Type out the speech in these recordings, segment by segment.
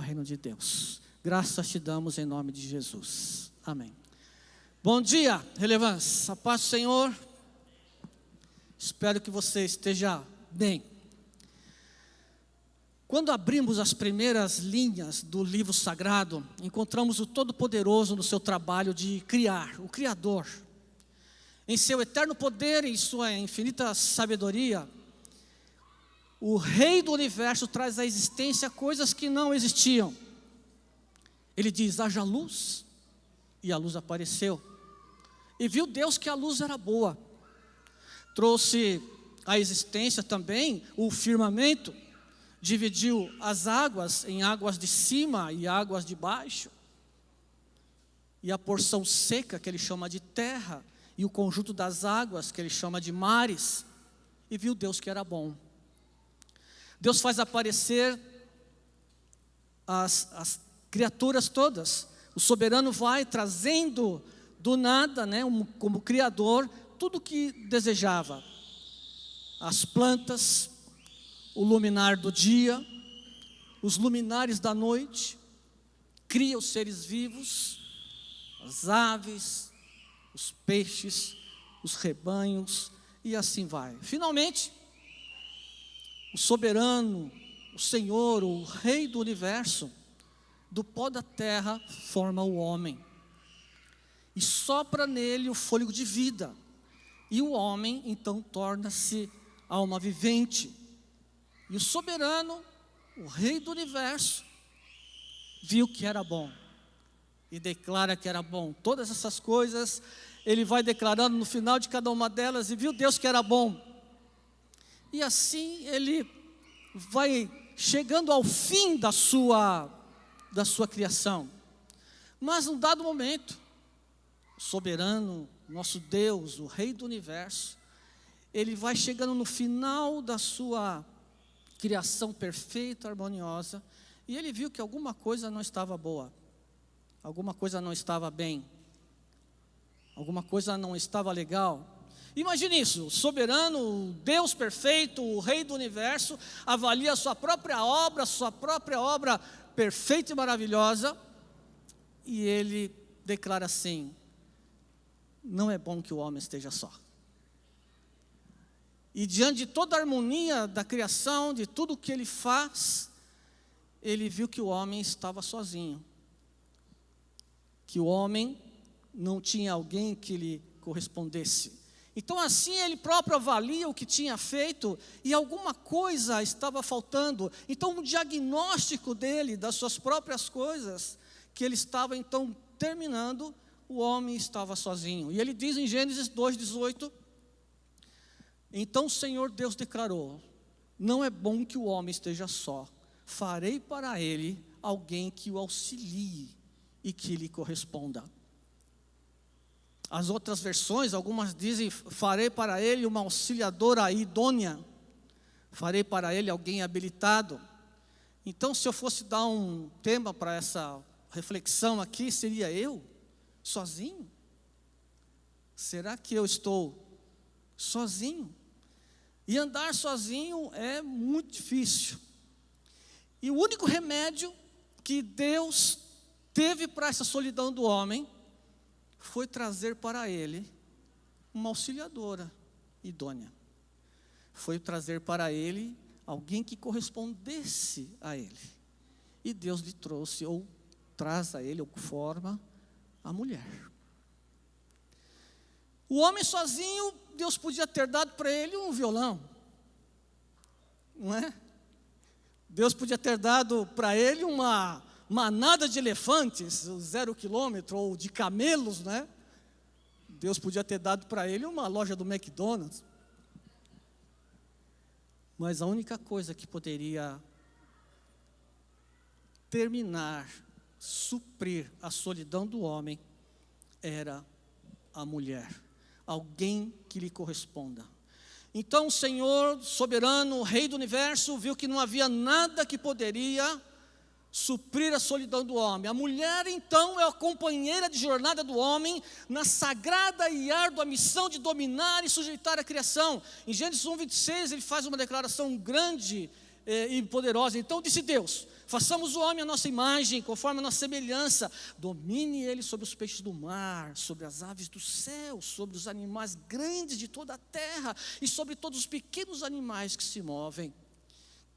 reino de Deus. Graças te damos em nome de Jesus. Amém. Bom dia, relevância. A paz do Senhor. Espero que você esteja bem. Quando abrimos as primeiras linhas do livro sagrado, encontramos o Todo-Poderoso no seu trabalho de criar, o Criador. Em seu eterno poder e em sua infinita sabedoria, o Rei do Universo traz à existência coisas que não existiam. Ele diz: haja luz, e a luz apareceu. E viu Deus que a luz era boa. Trouxe à existência também o firmamento, dividiu as águas em águas de cima e águas de baixo, e a porção seca que ele chama de terra, e o conjunto das águas que ele chama de mares, e viu Deus que era bom. Deus faz aparecer as criaturas todas. O soberano vai trazendo do nada, como criador, tudo o que desejava. As plantas, o luminar do dia, os luminares da noite, cria os seres vivos, as aves, os peixes, os rebanhos, e assim vai. Finalmente, o soberano, o Senhor, o Rei do Universo, do pó da terra forma o homem, e sopra nele o fôlego de vida, e o homem então torna-se alma vivente. E o soberano, o Rei do Universo, viu que era bom, e declara que era bom. Todas essas coisas, ele vai declarando no final de cada uma delas, e viu Deus que era bom. E assim ele vai chegando ao fim da sua criação. Mas num dado momento, o soberano, nosso Deus, o Rei do Universo, ele vai chegando no final da sua criação perfeita, harmoniosa, e ele viu que alguma coisa não estava boa, alguma coisa não estava bem, alguma coisa não estava legal. Imagine isso: o soberano, o Deus perfeito, o Rei do Universo, avalia a sua própria obra perfeita e maravilhosa, e ele declara assim: não é bom que o homem esteja só. E diante de toda a harmonia da criação, de tudo o que ele faz, ele viu que o homem estava sozinho, que o homem não tinha alguém que lhe correspondesse. Então assim ele próprio avalia o que tinha feito, e alguma coisa estava faltando. Então um diagnóstico dele, das suas próprias coisas, que ele estava então terminando, o homem estava sozinho. E ele diz em Gênesis 2:18, então o Senhor Deus declarou: não é bom que o homem esteja só, farei para ele alguém que o auxilie e que lhe corresponda. As outras versões, algumas dizem: farei para ele uma auxiliadora idônea, farei para ele alguém habilitado. Então, se eu fosse dar um tema para essa reflexão aqui, seria: eu sozinho? Será que eu estou sozinho? E andar sozinho é muito difícil. E o único remédio que Deus teve para essa solidão do homem foi trazer para ele uma auxiliadora idônea. Foi trazer para ele alguém que correspondesse a ele. E Deus lhe trouxe, ou traz a ele, ou forma, a mulher. O homem sozinho, Deus podia ter dado para ele um violão, não é? Deus podia ter dado para ele uma manada de elefantes, 0 quilômetro, ou de camelos, né? Deus podia ter dado para ele uma loja do McDonald's. Mas a única coisa que poderia terminar, suprir a solidão do homem, era a mulher, alguém que lhe corresponda. Então o Senhor soberano, Rei do Universo, viu que não havia nada que poderia suprir a solidão do homem. A mulher então é a companheira de jornada do homem na sagrada e árdua missão de dominar e sujeitar a criação. Em Gênesis 1:26 ele faz uma declaração grande, e poderosa. Então disse Deus: façamos o homem à nossa imagem, conforme a nossa semelhança. Domine ele sobre os peixes do mar, sobre as aves do céu, sobre os animais grandes de toda a terra e sobre todos os pequenos animais que se movem.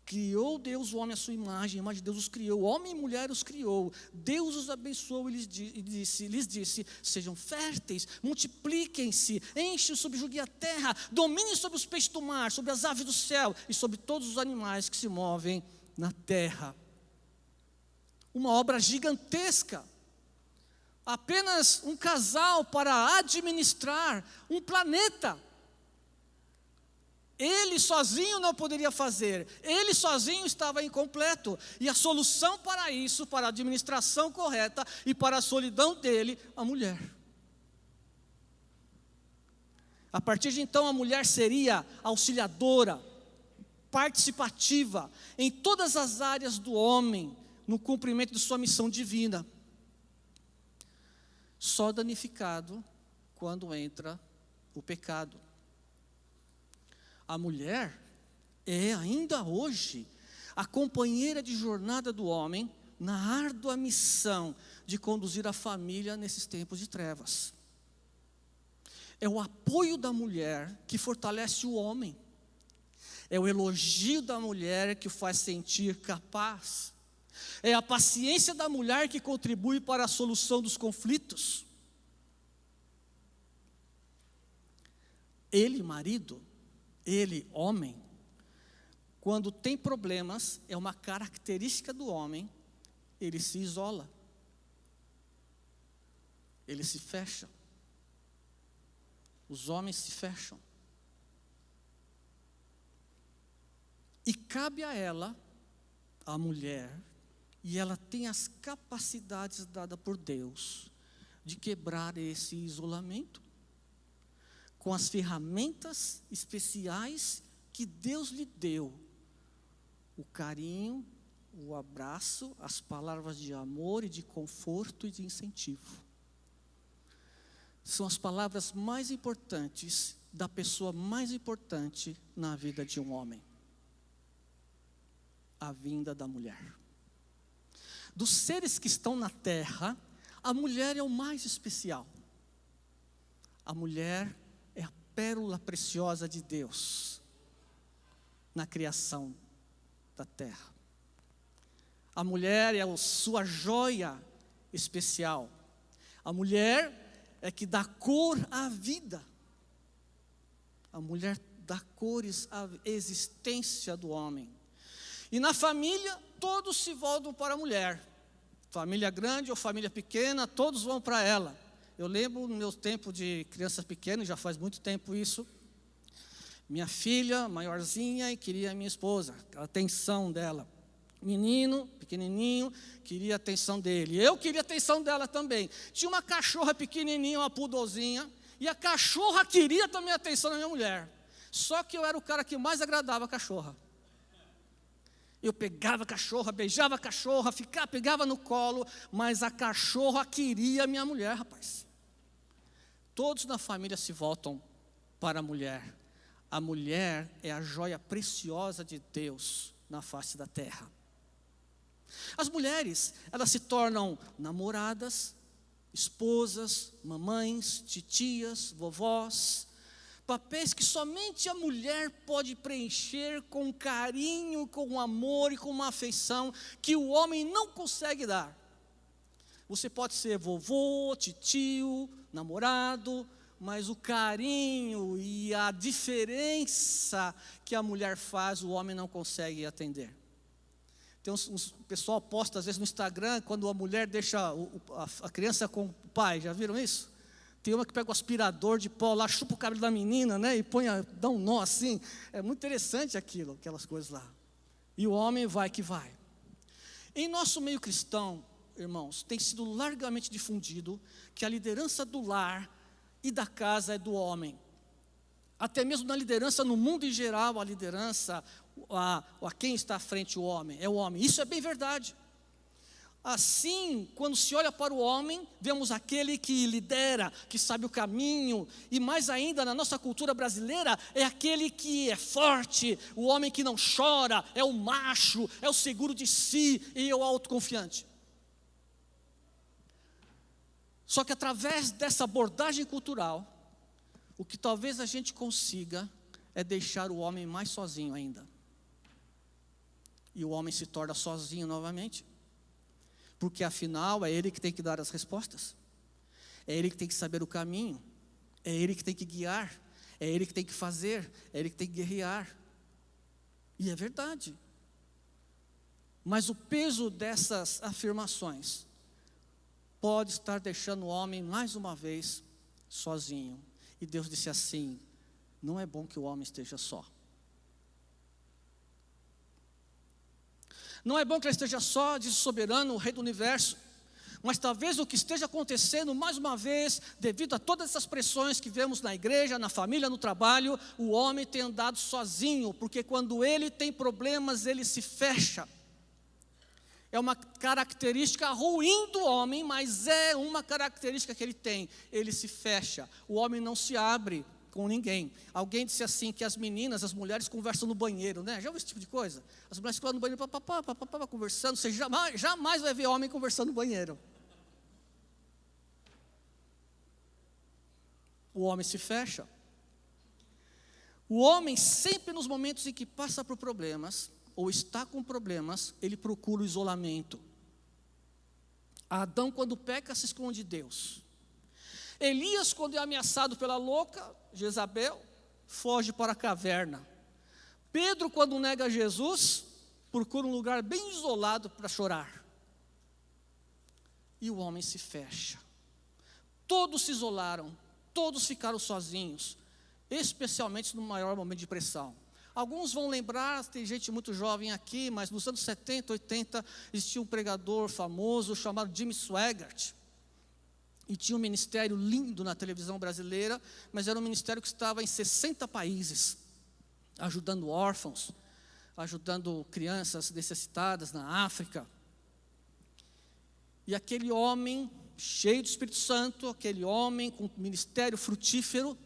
Criou Deus o homem à sua imagem, a imagem de Deus os criou, homem e mulher os criou. Deus os abençoou e lhes disse: sejam férteis, multipliquem-se, enchem e subjuguem a terra, dominem sobre os peixes do mar, sobre as aves do céu e sobre todos os animais que se movem na terra. Uma obra gigantesca. Apenas um casal para administrar um planeta. Ele sozinho não poderia fazer, ele sozinho estava incompleto, e a solução para isso, para a administração correta e para a solidão dele, a mulher. A partir de então a mulher seria auxiliadora, participativa em todas as áreas do homem, no cumprimento de sua missão divina. Só danificado quando entra o pecado. A mulher é ainda hoje a companheira de jornada do homem na árdua missão de conduzir a família nesses tempos de trevas. É o apoio da mulher que fortalece o homem. É o elogio da mulher que o faz sentir capaz. É a paciência da mulher que contribui para a solução dos conflitos. Ele, marido, ele, homem, quando tem problemas, é uma característica do homem, ele se isola, ele se fecha. Os homens se fecham. E cabe a ela, a mulher, e ela tem as capacidades dadas por Deus de quebrar esse isolamento com as ferramentas especiais que Deus lhe deu. O carinho, o abraço, as palavras de amor e de conforto e de incentivo. São as palavras mais importantes da pessoa mais importante na vida de um homem. A vinda da mulher. Dos seres que estão na terra, a mulher é o mais especial. A mulher é a pérola preciosa de Deus na criação da terra. A mulher é a sua joia especial. A mulher é que dá cor à vida. A mulher dá cores à existência do homem. E na família, todos se voltam para a mulher. Família grande ou família pequena, todos vão para ela. Eu lembro no meu tempo de criança pequena, já faz muito tempo isso. Minha filha, maiorzinha, e queria a minha esposa, a atenção dela. Menino, pequenininho, queria a atenção dele. Eu queria a atenção dela também. Tinha uma cachorra pequenininha, uma poodlezinha, e a cachorra queria também a atenção da minha mulher. Só que eu era o cara que mais agradava a cachorra. Eu pegava a cachorra, beijava a cachorra, pegava no colo, mas a cachorra queria a minha mulher, rapaz. Todos na família se voltam para a mulher. A mulher é a joia preciosa de Deus na face da terra. As mulheres, elas se tornam namoradas, esposas, mamães, titias, vovós, papéis que somente a mulher pode preencher com carinho, com amor e com uma afeição que o homem não consegue dar. Você pode ser vovô, titio, namorado, mas o carinho e a diferença que a mulher faz, o homem não consegue atender. Tem o pessoal posta às vezes no Instagram, quando a mulher deixa a criança com o pai, já viram isso? Tem uma que pega o aspirador de pó lá, chupa o cabelo da menina, né, e dá um nó assim. É muito interessante aquelas coisas lá. E o homem vai que vai. Em nosso meio cristão, irmãos, tem sido largamente difundido que a liderança do lar e da casa é do homem. Até mesmo na liderança, no mundo em geral, a liderança, a quem está à frente o homem, é o homem. Isso é bem verdade. Assim, quando se olha para o homem, vemos aquele que lidera, que sabe o caminho, e mais ainda na nossa cultura brasileira, é aquele que é forte, o homem que não chora, é o macho, é o seguro de si e é o autoconfiante. Só que através dessa abordagem cultural, o que talvez a gente consiga é deixar o homem mais sozinho ainda. E o homem se torna sozinho novamente. Porque afinal é ele que tem que dar as respostas, é ele que tem que saber o caminho, é ele que tem que guiar, é ele que tem que fazer, é ele que tem que guerrear. E é verdade. Mas o peso dessas afirmações pode estar deixando o homem mais uma vez sozinho. E Deus disse assim: não é bom que o homem esteja só. Não é bom que ele esteja só, diz o soberano, o rei do universo. Mas talvez o que esteja acontecendo, mais uma vez, devido a todas essas pressões que vemos na igreja, na família, no trabalho, o homem tem andado sozinho, porque quando ele tem problemas, ele se fecha. É uma característica ruim do homem, mas é uma característica que ele tem. Ele se fecha, o homem não se abre com ninguém. Alguém disse assim que as mulheres conversam no banheiro, né? Já ouviu esse tipo de coisa? As mulheres ficam no banheiro, conversando. Você jamais vai ver homem conversando no banheiro. O homem se fecha. O homem sempre nos momentos em que passa por problemas, ou está com problemas, ele procura o isolamento. Adão, quando peca, se esconde de Deus. Elias, quando é ameaçado pela louca Jezabel, foge para a caverna. Pedro, quando nega Jesus, procura um lugar bem isolado para chorar. E o homem se fecha. Todos se isolaram, todos ficaram sozinhos, especialmente no maior momento de pressão. Alguns vão lembrar, tem gente muito jovem aqui, mas nos anos 70, 80, existia um pregador famoso chamado Jimmy Swaggart. E tinha um ministério lindo na televisão brasileira, mas era um ministério que estava em 60 países, ajudando órfãos, ajudando crianças necessitadas na África. E aquele homem, cheio do Espírito Santo, aquele homem com ministério frutífero,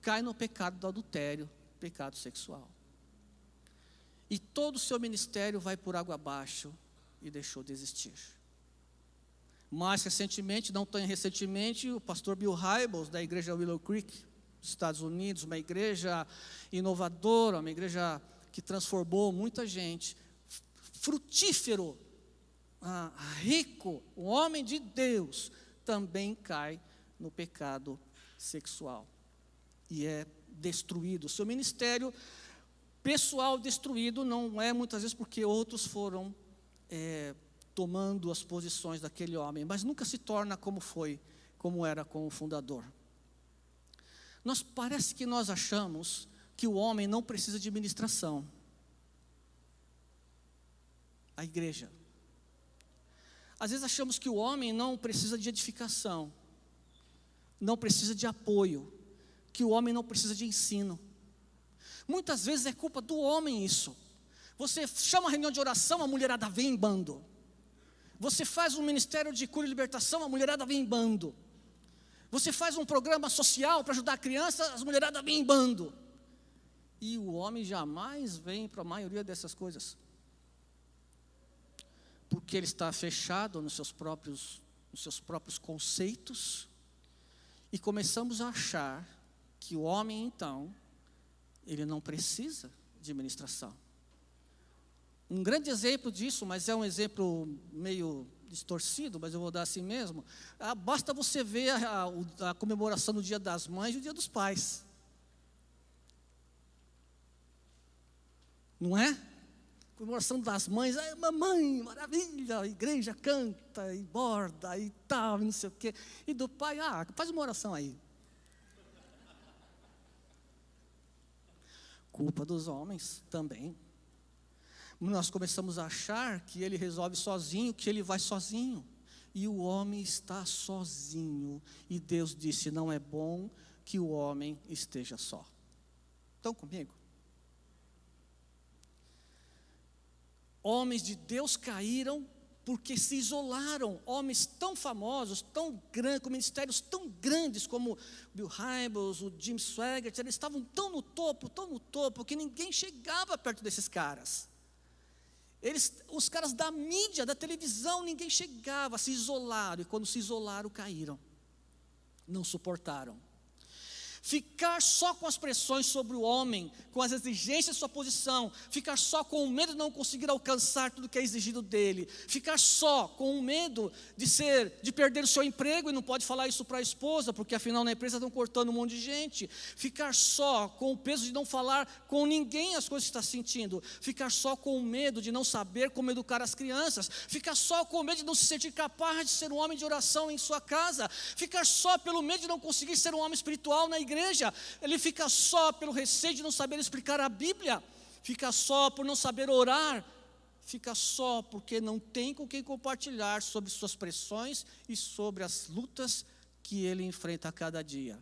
cai no pecado do adultério, pecado sexual. E todo o seu ministério vai por água abaixo e deixou de existir. Mais recentemente, não tão recentemente, o pastor Bill Hybels, da igreja Willow Creek, dos Estados Unidos, uma igreja inovadora, uma igreja que transformou muita gente, frutífero, rico, um homem de Deus, também cai no pecado sexual e é destruído. O seu ministério pessoal destruído não é muitas vezes porque outros foram tomando as posições daquele homem, mas nunca se torna como era com o fundador. Parece que nós achamos que o homem não precisa de ministração. A igreja. Às vezes achamos que o homem não precisa de edificação, não precisa de apoio, que o homem não precisa de ensino. Muitas vezes é culpa do homem isso. Você chama a reunião de oração, a mulherada vem em bando. Você faz um ministério de cura e libertação, a mulherada vem em bando. Você faz um programa social para ajudar a criança, as mulheradas vêm em bando. E o homem jamais vem para a maioria dessas coisas. Porque ele está fechado nos seus próprios conceitos. E começamos a achar que o homem, então, ele não precisa de ministração. Um grande exemplo disso, mas é um exemplo meio distorcido, mas eu vou dar assim mesmo. Basta você ver a comemoração do Dia das Mães e o Dia dos Pais. Não é? Comemoração das mães, mamãe, maravilha, a igreja canta e borda e tal, não sei o quê. E do pai, faz uma oração aí. Culpa dos homens também. Nós começamos a achar que ele resolve sozinho, que ele vai sozinho. E o homem está sozinho. E Deus disse, não é bom que o homem esteja só. Estão comigo? Homens de Deus caíram porque se isolaram. Homens tão famosos, tão grandes, com ministérios tão grandes como Bill Hybels, o Jim Swaggart, eles estavam tão no topo, que ninguém chegava perto desses caras. Os caras da mídia, da televisão, ninguém chegava, se isolaram, e quando se isolaram, caíram, não suportaram. Ficar só com as pressões sobre o homem, com as exigências de sua posição, ficar só com o medo de não conseguir alcançar tudo que é exigido dele, ficar só com o medo de perder o seu emprego, e não pode falar isso para a esposa, porque afinal na empresa estão cortando um monte de gente, ficar só com o peso de não falar com ninguém as coisas que está sentindo, ficar só com o medo de não saber como educar as crianças, ficar só com o medo de não se sentir capaz de ser um homem de oração em sua casa, ficar só pelo medo de não conseguir ser um homem espiritual na igreja, ele fica só pelo receio de não saber explicar a Bíblia, fica só por não saber orar, fica só porque não tem com quem compartilhar sobre suas pressões e sobre as lutas que ele enfrenta a cada dia.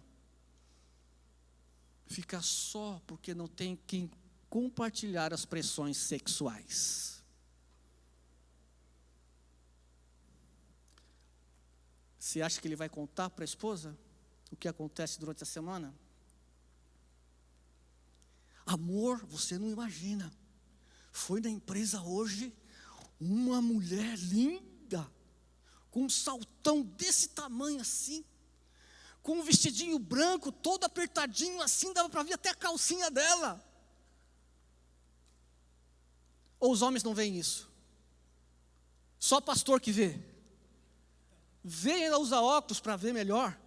Fica só porque não tem quem compartilhar as pressões sexuais. Você acha que ele vai contar para a esposa o que acontece durante a semana? Amor, você não imagina. Foi na empresa hoje uma mulher linda, com um saltão desse tamanho assim, com um vestidinho branco, todo apertadinho assim, dava para ver até a calcinha dela. Ou os homens não veem isso? Só pastor que vê. Vê e ainda usa óculos para ver melhor.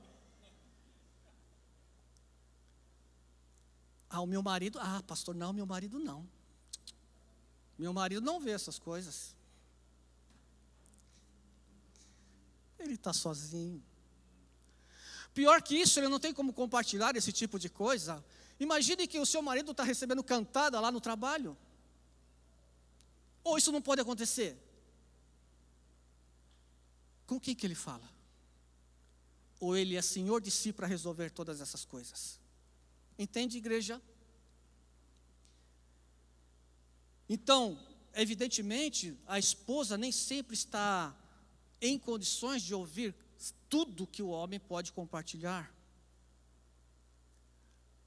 O meu marido, pastor, não, meu marido não. Meu marido não vê essas coisas. Ele está sozinho. Pior que isso, ele não tem como compartilhar esse tipo de coisa. Imagine que o seu marido está recebendo cantada lá no trabalho. Ou isso não pode acontecer? Com quem que ele fala? Ou ele é senhor de si para resolver todas essas coisas? Entende, igreja? Então, evidentemente, a esposa nem sempre está em condições de ouvir tudo que o homem pode compartilhar.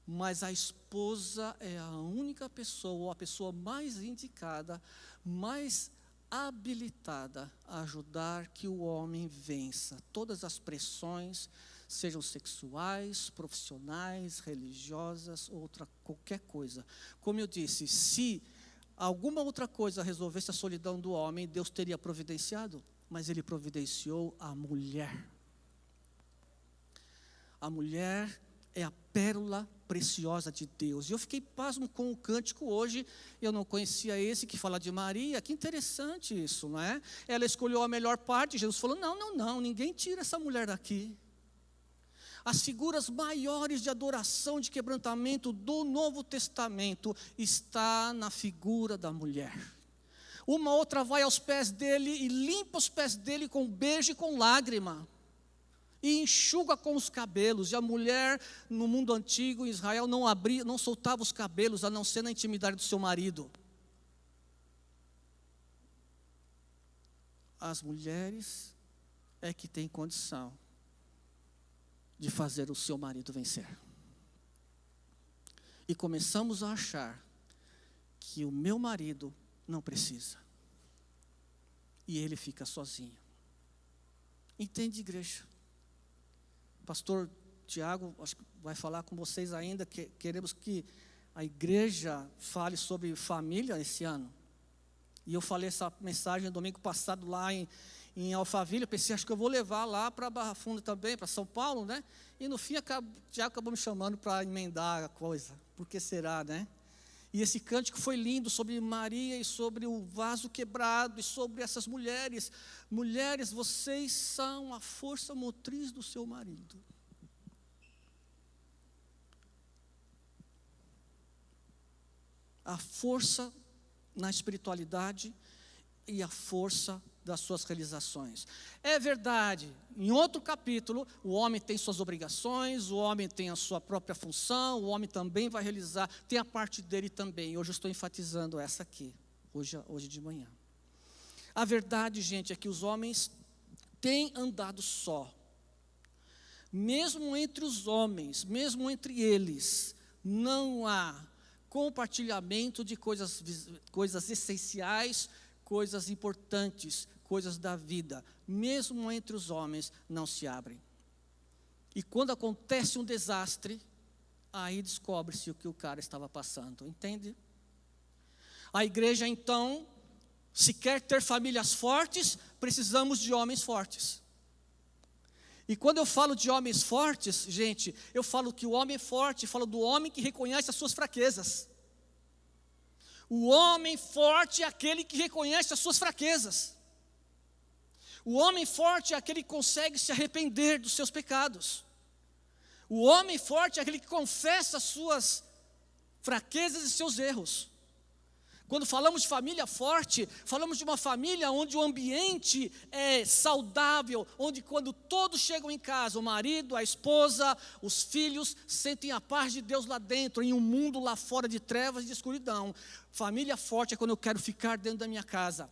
Mas a esposa é a única pessoa, ou a pessoa mais indicada, mais habilitada a ajudar que o homem vença todas as pressões, sejam sexuais, profissionais, religiosas, qualquer coisa. Como eu disse, se alguma outra coisa resolvesse a solidão do homem, Deus teria providenciado, mas Ele providenciou a mulher. A mulher é a pérola preciosa de Deus. E eu fiquei pasmo com o cântico hoje, eu não conhecia esse que fala de Maria, que interessante isso, não é? Ela escolheu a melhor parte, Jesus falou, não, ninguém tira essa mulher daqui. As figuras maiores de adoração, de quebrantamento do Novo Testamento está na figura da mulher. Uma outra vai aos pés dele e limpa os pés dele com beijo e com lágrima. E enxuga com os cabelos. E a mulher, no mundo antigo, em Israel, não soltava os cabelos, a não ser na intimidade do seu marido. As mulheres é que têm condição de fazer o seu marido vencer. E começamos a achar que o meu marido não precisa. E ele fica sozinho. Entende, igreja? Pastor Tiago, acho que vai falar com vocês ainda, que queremos que a igreja fale sobre família esse ano. E eu falei essa mensagem no domingo passado lá em Alphaville, eu pensei, acho que eu vou levar lá para Barra Funda também, para São Paulo, né? E no fim, Tiago acabou me chamando para emendar a coisa. Por que será, né? E esse cântico foi lindo, sobre Maria e sobre o vaso quebrado, e sobre essas mulheres. Mulheres, vocês são a força motriz do seu marido. A força na espiritualidade e a força das suas realizações. É verdade, em outro capítulo, o homem tem suas obrigações, o homem tem a sua própria função, o homem também vai realizar, tem a parte dele também. Hoje eu estou enfatizando essa aqui, hoje de manhã. A verdade, gente, é que os homens têm andado só. Mesmo entre os homens, mesmo entre eles, não há compartilhamento de coisas essenciais, coisas importantes, coisas da vida. Mesmo entre os homens, não se abrem. E quando acontece um desastre, aí descobre-se o que o cara estava passando, entende? A igreja, então, se quer ter famílias fortes, precisamos de homens fortes. E quando eu falo de homens fortes, gente, eu falo que o homem é forte, falo do homem que reconhece as suas fraquezas. O homem forte é aquele que reconhece as suas fraquezas. O homem forte é aquele que consegue se arrepender dos seus pecados. O homem forte é aquele que confessa as suas fraquezas e seus erros. Quando falamos de família forte, falamos de uma família onde o ambiente é saudável, onde quando todos chegam em casa, o marido, a esposa, os filhos, sentem a paz de Deus lá dentro, em um mundo lá fora de trevas e de escuridão. Família forte é quando eu quero ficar dentro da minha casa,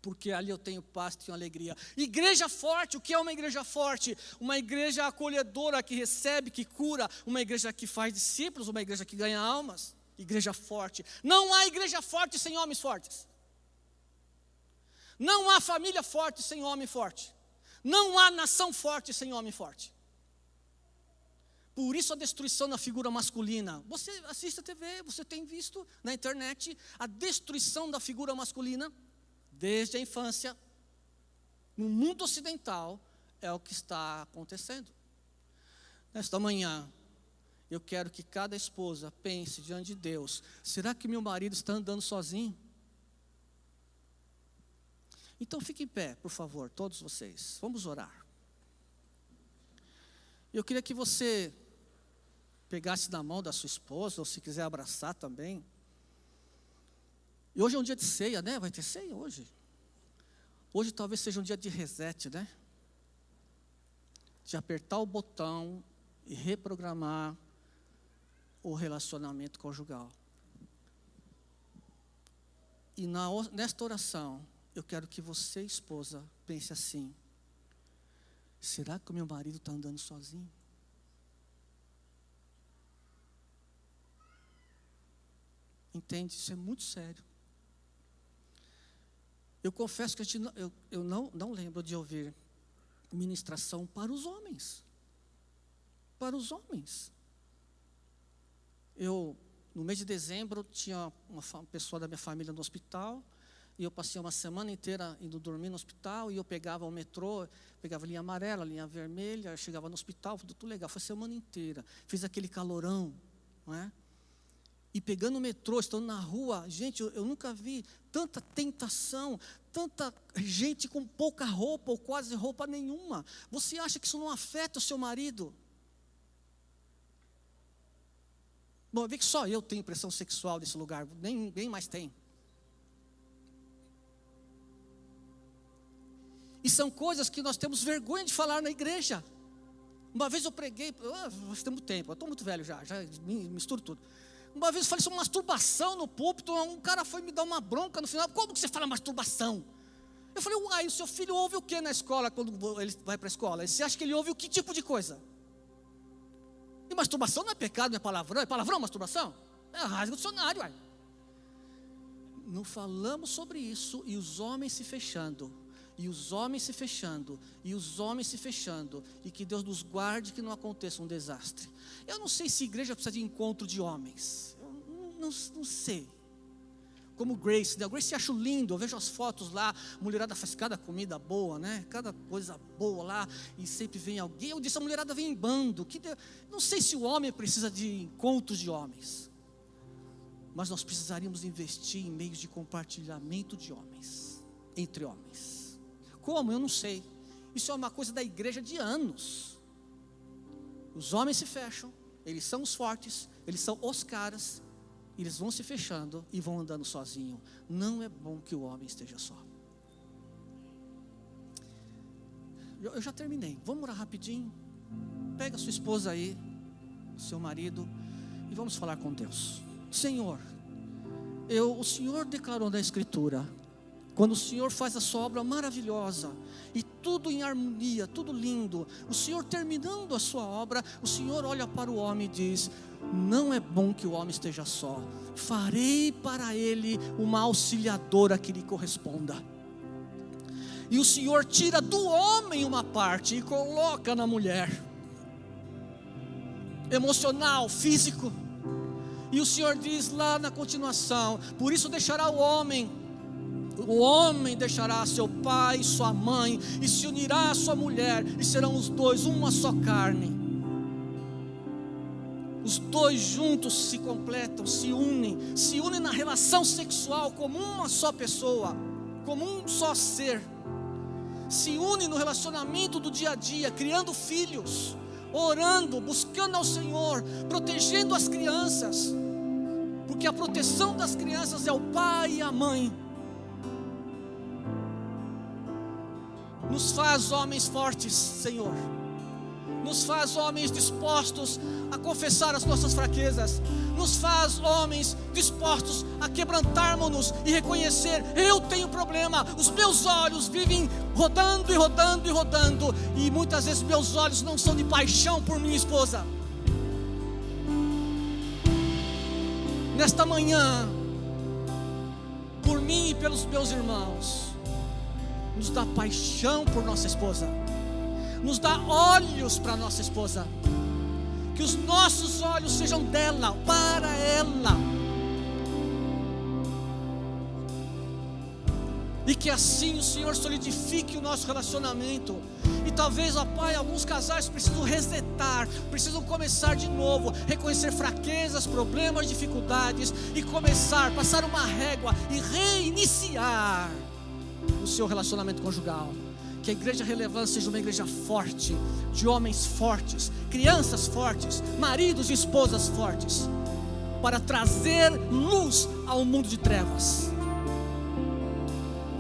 porque ali eu tenho paz, tenho alegria. Igreja forte, o que é uma igreja forte? Uma igreja acolhedora, que recebe, que cura, uma igreja que faz discípulos, uma igreja que ganha almas. Igreja forte. Não há igreja forte sem homens fortes. Não há família forte sem homem forte. Não há nação forte sem homem forte. Por isso a destruição na figura masculina. Você assiste a TV, você tem visto na internet a destruição da figura masculina desde a infância. No mundo ocidental é o que está acontecendo. Nesta manhã, eu quero que cada esposa pense diante de Deus: será que meu marido está andando sozinho? Então fique em pé, por favor, todos vocês. Vamos orar. Eu queria que você pegasse na mão da sua esposa, ou se quiser abraçar também. E hoje é um dia de ceia, né? Vai ter ceia hoje. Hoje talvez seja um dia de reset, né? De apertar o botão e reprogramar o relacionamento conjugal. E nesta oração, eu quero que você, esposa, pense assim: será que o meu marido está andando sozinho? Entende? Isso é muito sério. Eu confesso que eu não lembro de ouvir ministração para os homens. Para os homens. No mês de dezembro, tinha uma pessoa da minha família no hospital, e eu passei uma semana inteira indo dormir no hospital, e eu pegava o metrô, pegava a linha amarela, a linha vermelha, chegava no hospital, tudo legal, foi a semana inteira, fiz aquele calorão, não é? E pegando o metrô, estando na rua, gente, eu nunca vi tanta tentação, tanta gente com pouca roupa, ou quase roupa nenhuma. Você acha que isso não afeta o seu marido? Bom, vê que só eu tenho pressão sexual nesse lugar, ninguém mais tem. E são coisas que nós temos vergonha de falar na igreja. Uma vez eu preguei, faz muito tempo, eu estou muito velho já misturo tudo. Uma vez eu falei sobre masturbação no púlpito, um cara foi me dar uma bronca no final: como que você fala masturbação? Eu falei: uai, o seu filho ouve o que na escola, quando ele vai para a escola? Você acha que ele ouve o que tipo de coisa? E masturbação não é pecado, não é palavrão? É palavrão masturbação? Rasga o dicionário, uai. Não falamos sobre isso, e os homens se fechando, e os homens se fechando, e os homens se fechando, e que Deus nos guarde que não aconteça um desastre. Eu não sei se a igreja precisa de encontro de homens, eu não sei. Como Grace, né? Grace, acho lindo, eu vejo as fotos lá, a mulherada faz cada comida boa, né? Cada coisa boa lá, e sempre vem alguém. Eu disse: a mulherada vem em bando. Não sei se o homem precisa de encontros de homens, mas nós precisaríamos investir em meios de compartilhamento de homens, entre homens. Como? Eu não sei. Isso é uma coisa da igreja de anos. Os homens se fecham, eles são os fortes, eles são os caras, eles vão se fechando e vão andando sozinhos. Não é bom que o homem esteja só. Eu já terminei. Vamos orar rapidinho. Pega a sua esposa aí, seu marido, e vamos falar com Deus. Senhor, o Senhor declarou na Escritura: Quando o Senhor faz a sua obra maravilhosa, e tudo em harmonia, tudo lindo, o Senhor terminando a sua obra, o Senhor olha para o homem e diz: não é bom que o homem esteja só, farei para ele uma auxiliadora que lhe corresponda. E o Senhor tira do homem uma parte e coloca na mulher, emocional, físico. E o Senhor diz lá na continuação: por isso deixará o homem deixará seu pai e sua mãe, e se unirá à sua mulher, e serão os dois uma só carne. Os dois juntos se completam, se unem na relação sexual como uma só pessoa, como um só ser. Se unem no relacionamento do dia a dia, criando filhos, orando, buscando ao Senhor, protegendo as crianças, porque a proteção das crianças é o pai e a mãe. Nos faz homens fortes, Senhor. Nos faz homens dispostos a confessar as nossas fraquezas. Nos faz homens dispostos a quebrantarmos-nos e reconhecer: eu tenho problema, os meus olhos vivem rodando e rodando e rodando, e muitas vezes meus olhos não são de paixão por minha esposa. Nesta manhã, por mim e pelos meus irmãos, nos dá paixão por nossa esposa, nos dá olhos para nossa esposa, que os nossos olhos sejam dela, para ela, e que assim o Senhor solidifique o nosso relacionamento. E talvez, ó Pai, alguns casais precisam resetar, precisam começar de novo, reconhecer fraquezas, problemas, dificuldades, e começar, passar uma régua e reiniciar o seu relacionamento conjugal. Que a igreja Relevância seja uma igreja forte, de homens fortes, crianças fortes, maridos e esposas fortes, para trazer luz ao mundo de trevas.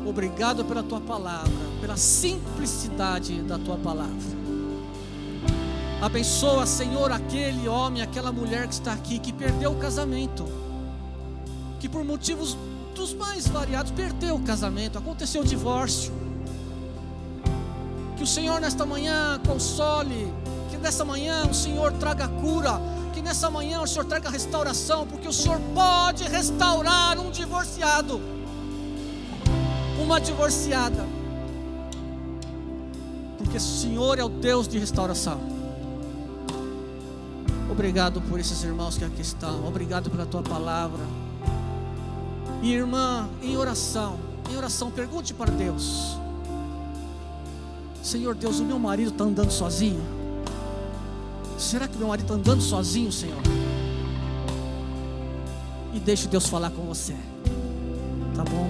Obrigado pela tua palavra, pela simplicidade da tua palavra. Abençoa, Senhor, aquele homem, aquela mulher que está aqui, que perdeu o casamento, que por motivos dos mais variados perdeu o casamento, aconteceu o divórcio. Que o Senhor nesta manhã console, que nessa manhã o Senhor traga cura, que nessa manhã o Senhor traga restauração, porque o Senhor pode restaurar um divorciado, uma divorciada, porque o Senhor é o Deus de restauração. Obrigado por esses irmãos que aqui estão, obrigado pela tua palavra. E irmã, em oração, pergunte para Deus: Senhor Deus, o meu marido está andando sozinho? Será que o meu marido está andando sozinho, Senhor? E deixe Deus falar com você, tá bom?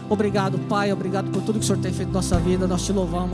Obrigado, Pai, obrigado por tudo que o Senhor tem feito na nossa vida, nós te louvamos.